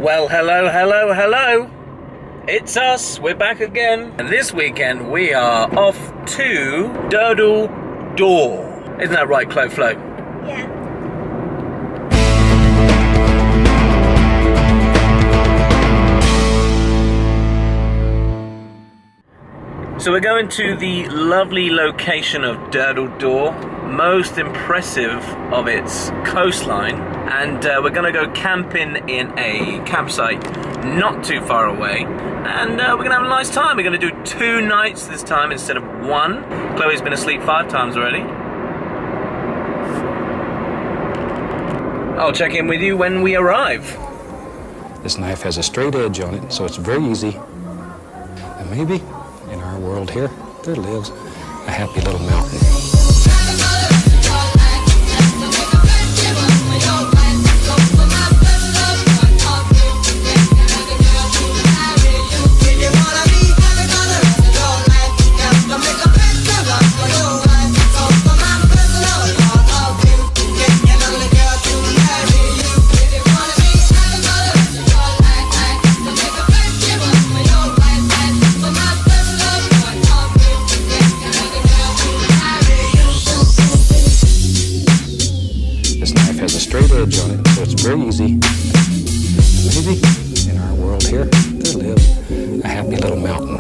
Well, hello. It's us, we're back again. And this weekend we are off to Durdle Door. Isn't that right, Chloe Flo? Yeah. So we're going to the lovely location of Durdle Door, most impressive of its coastline, and we're going to go camping in a campsite not too far away, and we're going to have a nice time. We're going to do 2 nights this time instead of 1. Chloe's been asleep 5 times already. I'll check in with you when we arrive. This knife has a straight edge on it, so it's very easy. And maybe in our world here, there lives a happy little mountain. Edge on it, so it's very easy. Maybe in our world here, there lives a happy little mountain.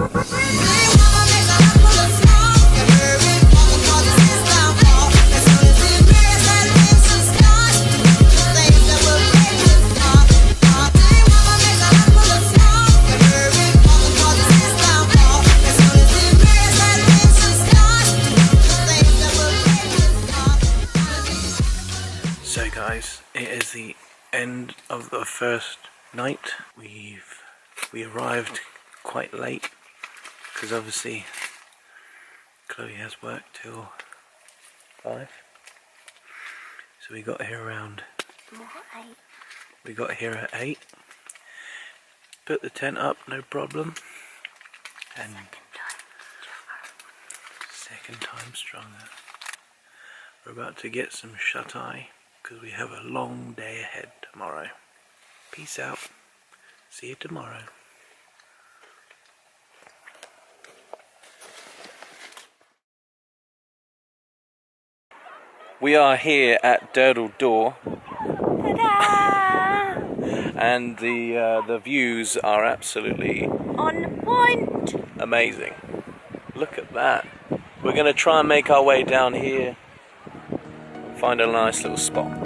So guys, it is the end of the first night. We arrived quite late because obviously Chloe has work till 5. So we got here around 8. We got here at 8. Put the tent up, no problem. And second time stronger. We're about to get some shut-eye because we have a long day ahead tomorrow. Peace out. See you tomorrow. We are here at Durdle Door. Ta-da! And the views are absolutely On point! amazing. Look at that. We're going to try and make our way down here. Find a nice little spot.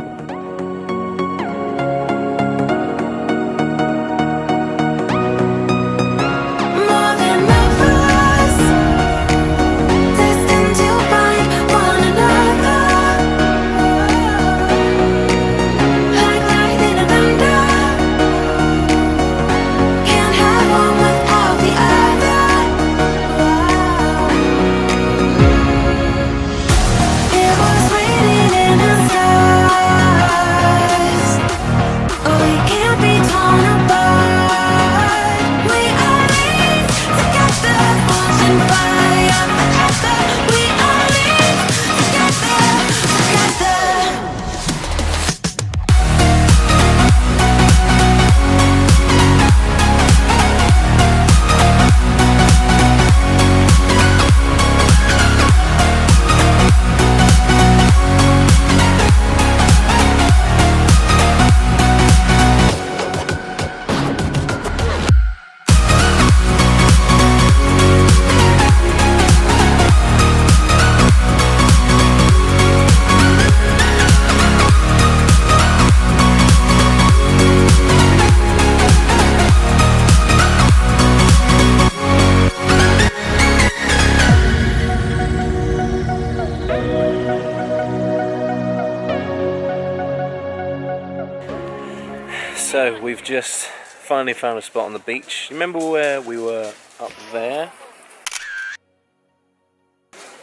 So we've just finally found a spot on the beach. Remember where we were up there?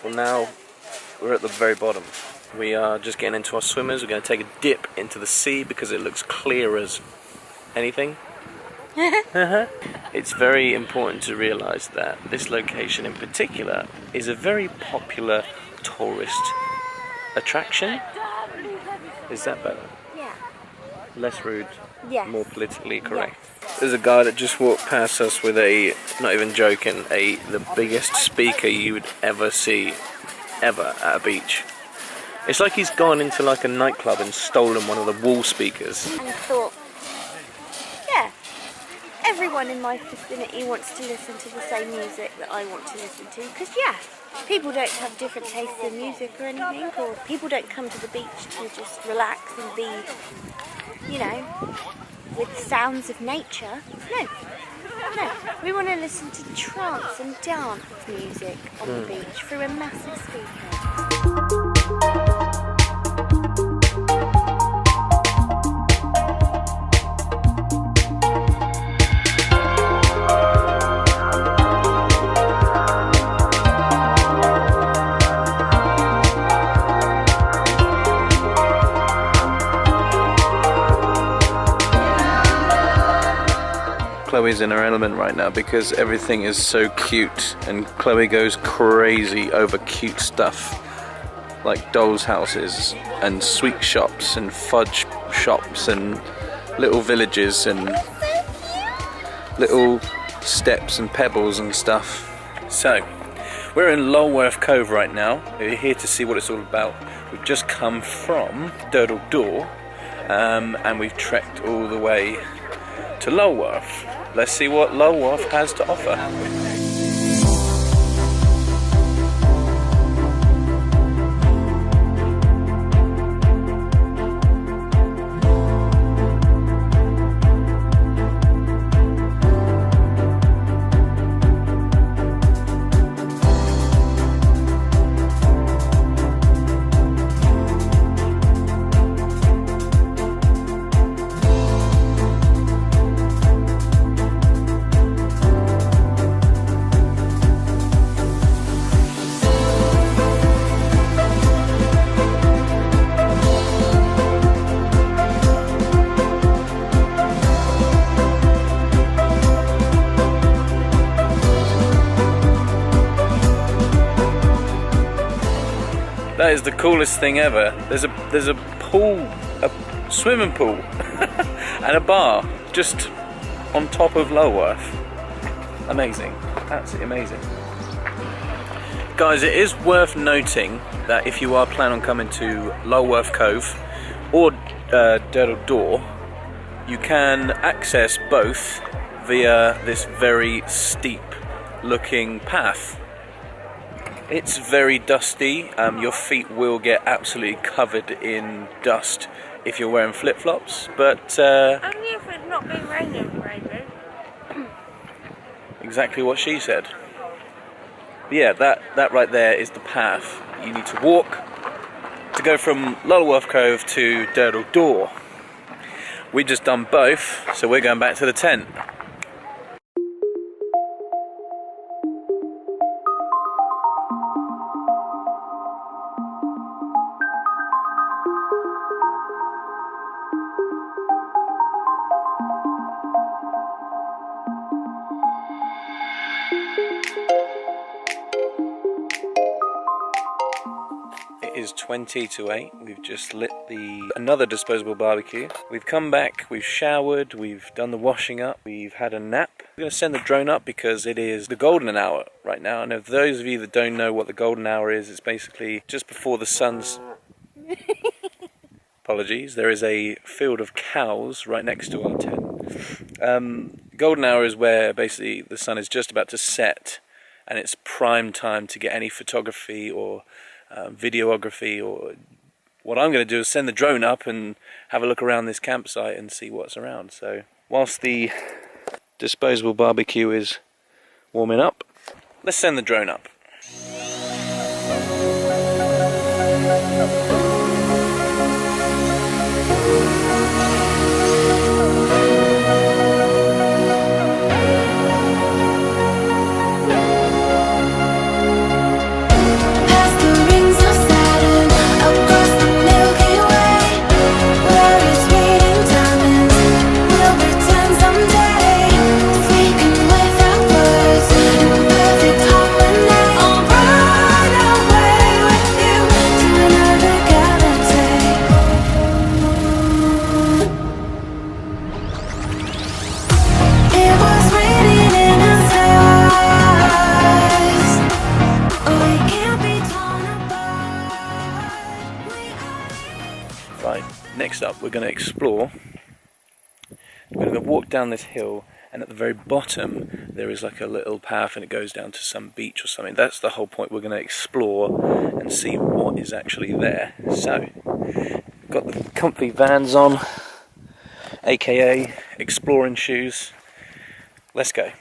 Well, now we're at the very bottom. We are just getting into our swimmers. We're going to take a dip into the sea because it looks clear as anything. It's very important to realise that this location in particular is a very popular tourist attraction. Is that better? Yeah. Less rude. Yes. more politically correct. There's a guy that just walked past us with a, not even joking, the biggest speaker you would ever see, ever, at a beach. It's like he's gone into like a nightclub and stolen one of the wall speakers. And thought, yeah, everyone in my vicinity wants to listen to the same music that I want to listen to. Because yeah, people don't have different tastes in music or anything, or people don't come to the beach to just relax and be, you know, with sounds of nature. No, we want to listen to trance and dance music on the beach through a massive speaker. Chloe's in her element right now because everything is so cute, and Chloe goes crazy over cute stuff like dolls' houses and sweet shops and fudge shops and little villages and little steps and pebbles and stuff. So we're in Lulworth Cove right now. We're here to see what it's all about. We've just come from Durdle Door and we've trekked all the way to Lulworth. Let's see what Lulworth has to offer. That is the coolest thing ever. There's a pool, a swimming pool, and a bar just on top of Lulworth. Amazing, absolutely amazing. Guys, it is worth noting that if you are planning on coming to Lulworth Cove or Durdle Door, you can access both via this very steep looking path. It's very dusty. Your feet will get absolutely covered in dust if you're wearing flip-flops, but Only if it's not been raining, maybe. Exactly what she said. But yeah, that right there is the path you need to walk to go from Lulworth Cove to Durdle Door. We just done both, so we're going back to the tent. It is 20 to 8. We've just lit another disposable barbecue. We've come back, we've showered, we've done the washing up, we've had a nap. We're going to send the drone up because it is the golden hour right now. And if those of you that don't know what the golden hour is, it's basically just before the sun's... Apologies, there is a field of cows right next to our tent. Golden hour is where basically the sun is just about to set and it's prime time to get any photography or videography. Or what I'm going to do is send the drone up and have a look around this campsite and see what's around. So whilst the disposable barbecue is warming up, let's send the drone up. next up we're going to explore. We're going to walk down this hill, and at the very bottom there is like a little path and it goes down to some beach or something. That's the whole point. We're going to explore and see what is actually there. So, got the comfy Vans on, aka exploring shoes. Let's go.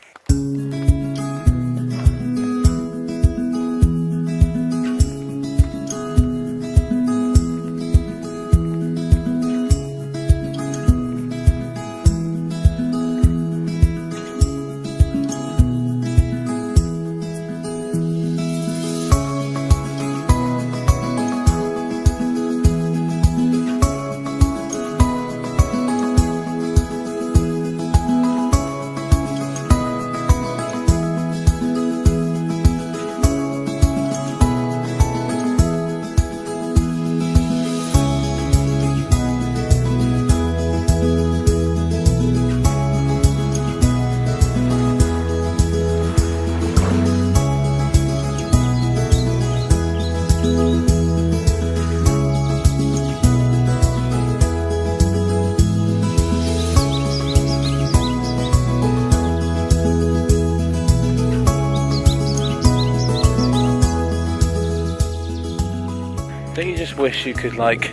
Don't you just wish you could like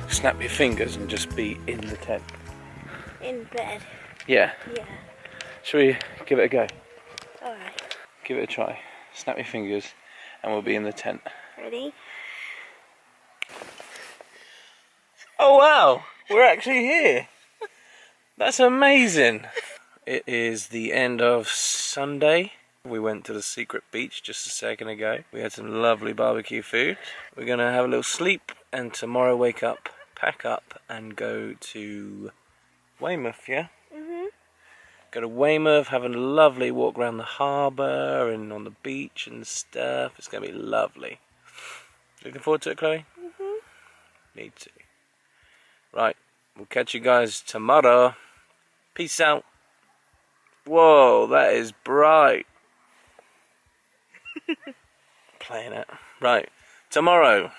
snap your fingers and just be in the tent? In bed. Yeah. Yeah. Shall we give it a go? Alright. Give it a try. Snap your fingers and we'll be in the tent. Ready? Oh wow! We're actually here! That's amazing! It is the end of Sunday. We went to the secret beach just a second ago. We had some lovely barbecue food. We're going to have a little sleep and tomorrow wake up, pack up and go to Weymouth, yeah? Mhm. Go to Weymouth, have a lovely walk around the harbour and on the beach and stuff. It's going to be lovely. Looking forward to it, Chloe? Mhm. Me too. Right, we'll catch you guys tomorrow. Peace out. Whoa, that is bright. Playing it. Right, tomorrow.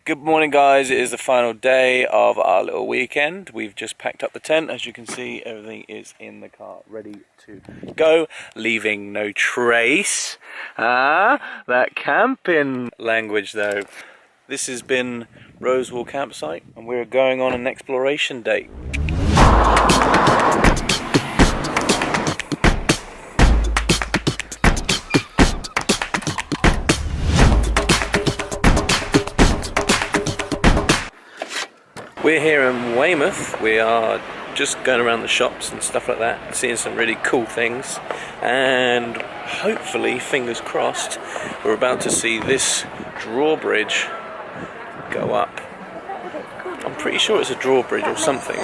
Good morning, guys. It is the final day of our little weekend. We've just packed up the tent. As you can see, everything is in the car, ready to go, leaving no trace. That camping language, though. This has been Rosewall Campsite, and we're going on an exploration date. We're here in Weymouth. We are just going around the shops and stuff like that, seeing some really cool things, and hopefully, fingers crossed, we're about to see this drawbridge go up. I'm pretty sure it's a drawbridge or something.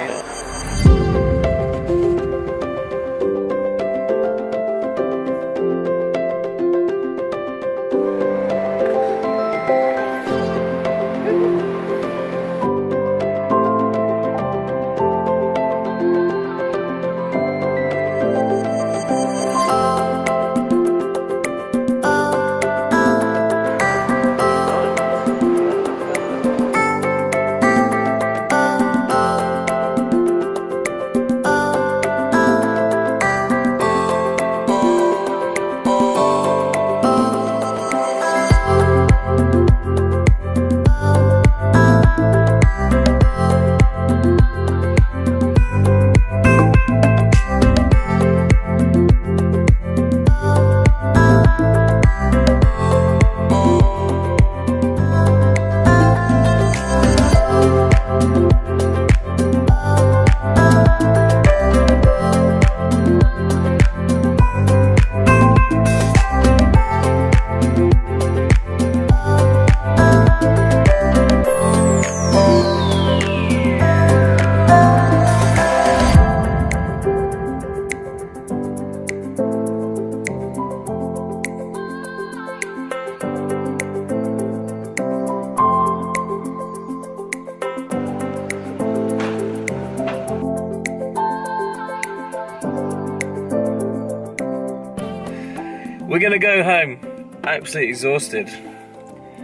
We're gonna go home, absolutely exhausted.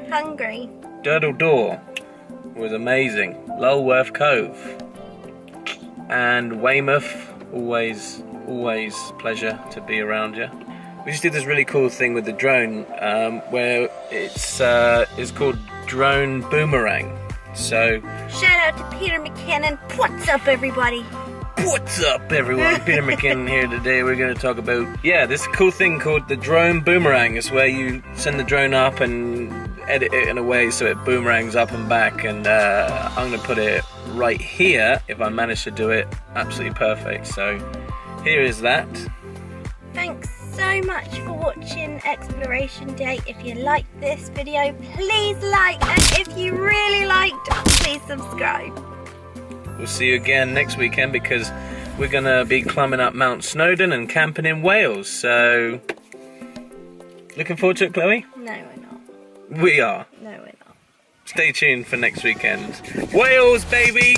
Hungry. Durdle door. was amazing. Lulworth Cove and Weymouth, always pleasure to be around you. We just did this really cool thing with the drone where it's called Drone Boomerang. So shout out to Peter McKinnon. What's up, everybody? what's up, everyone? Peter McKinnon here today. We're going to talk about this cool thing called the Drone Boomerang. It's where you send the drone up and edit it in a way so it boomerangs up and back, and I'm going to put it right here if I manage to do it absolutely perfect. So here is that. Thanks so much for watching Exploration Day. If you liked this video, please like, and if you really liked, please subscribe. We'll see you again next weekend because we're going to be climbing up Mount Snowdon and camping in Wales. So, looking forward to it, Chloe? No, we're not. We are. No, we're not. Stay tuned for next weekend. Wales, baby!